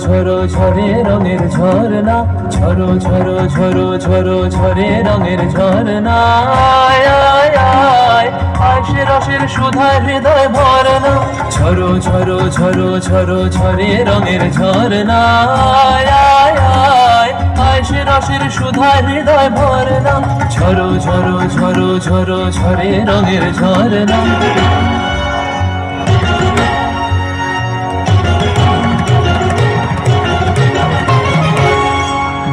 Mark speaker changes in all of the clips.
Speaker 1: ঝরো ঝরে রঙের ঝরনা, ঝরো ঝরো ঝরো ঝরো ঝরে রঙের ঝরনা। আয় আয় আয় আশে রসের সুধায় হৃদয় ভরনা, ঝরো ঝরো ঝরো ঝরো ঝরে রঙের ঝরনা। আয় আয় আয় আশে রসের সুধায় হৃদয় ভরনা, ঝরো ঝরো ঝরো ঝরো ঝরে রঙের ঝরনা।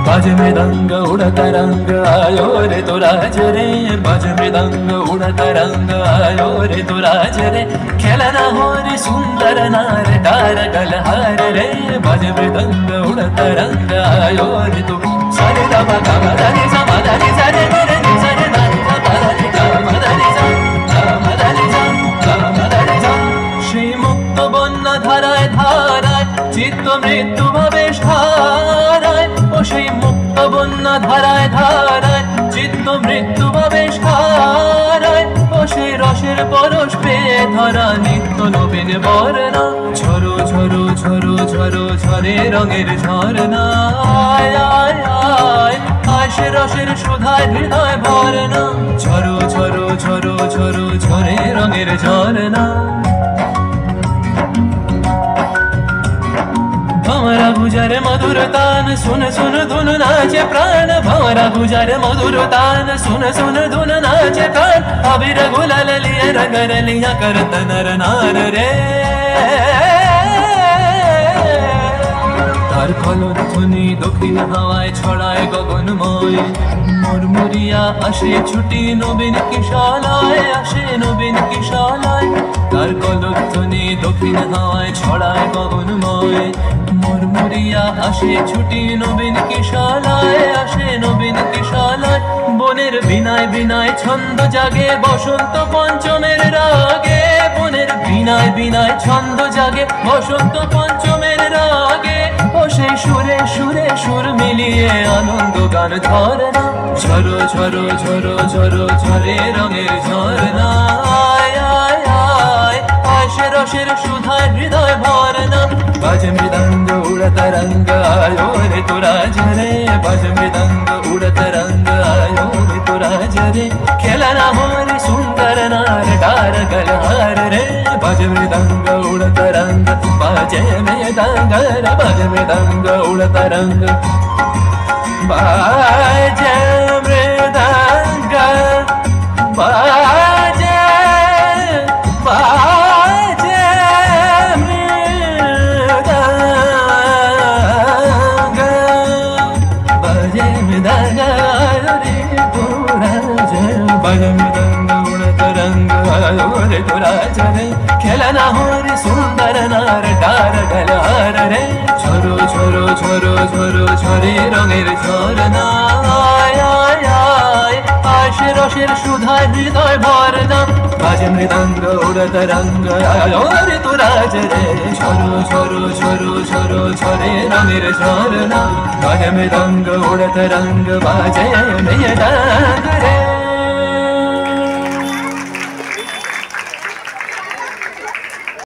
Speaker 1: बाज मृदंग उड़ता रंग आयो रे तो राज रे, बाज मृदंग उड़ता रंग आयो रे तो राज रे, खेलना हो रे सुंदर नार डार गलहार रे, बाज मृदंग उड़ता रंग आयो रे तो सारे दाबा दाबा दानी सा मादानी सा रे रे रे सारे दानी सा मादानी सा मादानी सा मादानी सा मादानी सा। श्री मुक्त बन्ना धाराय धाराय चित्त मृत्यु भावे हाराय, ও সেই মুক্ত বন্যা ধারায় ধারায় চিত্ত মৃত্যু ভাবে হারায়, ও সেই রসের পরশ পেয়ে ধরা নিত্য নবীন বর্ণা, ঝরো ঝরো ঝরো ঝরো ঝরে রঙের ঝরনা। আয় আয় আয় আশে রসের সুধায় হৃদয় ভরনা, ঝরো ঝরো ঝরো ঝরো ঝরে রঙের ঝরনা। भंवरा गुजर मधुर तान सुन सुन धुन नाचे प्राण, भंवरा गुजर मधुर तान सुन सुन धुन नाचे प्राण, अबीर गुलाल लिए रंगर लिया करत नर नार रे। तार कलध्वनि दक्षिण हावाय छड़ाय गगनमय, मुरमुरिया आशे छुटी नवीन किशालाय, आशे नवीन किशालाय। तार कलध्वनि दक्षिण हावाय छड़ाय गगनमय, मुरमुरिया आशे छुटी नवीन किशालाय, आशे नवीन किशालाय। বনের বিনায় বিনায় ছন্দ জাগে বসন্ত পঞ্চমের রাগে, বনের বিনায় বিনায় ছন্দ জাগে বসন্ত পঞ্চমের রাগে, ও সেই সুরে সুরে সুর মিলিয়ে আনন্দ গান ঝরনা, ঝরো ঝরো ঝরো ঝরো ঝরে রঙের ঝরনা। আয় আয় আয় আশে রসের সুধায় হৃদয় ভরনা, বাজ মৃদঙ্গ উড়তা রঙ্গ আयो रे तो राज रे, बाज मृदंग उड़ता रंग आयो रे तो राज रे, खेलना हो रे सुंदर नार डार गलहार रे, बाज मृदंग उड़ता रंग बाजे मृदंग रे, बाज मृदंग उड़ता रंग बाजे मृदंग बाजे बाजे खेलना हो रे सुंदर नार डार गलहार रे, झरो झरो झरो झरो झरे रঙের ঝরনা। আয় আয় আয় আশে রসের সুধায় হৃদয় ভরনা, বাজে মৃদঙ্গ উড়তা রঙ্গ আयो রে তো রাজ রে, ঝরো ঝরো ঝরো ঝরো ঝরে রঙের ঝরনা, বাজে মৃদঙ্গ উড়তা রঙ্গ বাজে মৃদঙ্গ রে।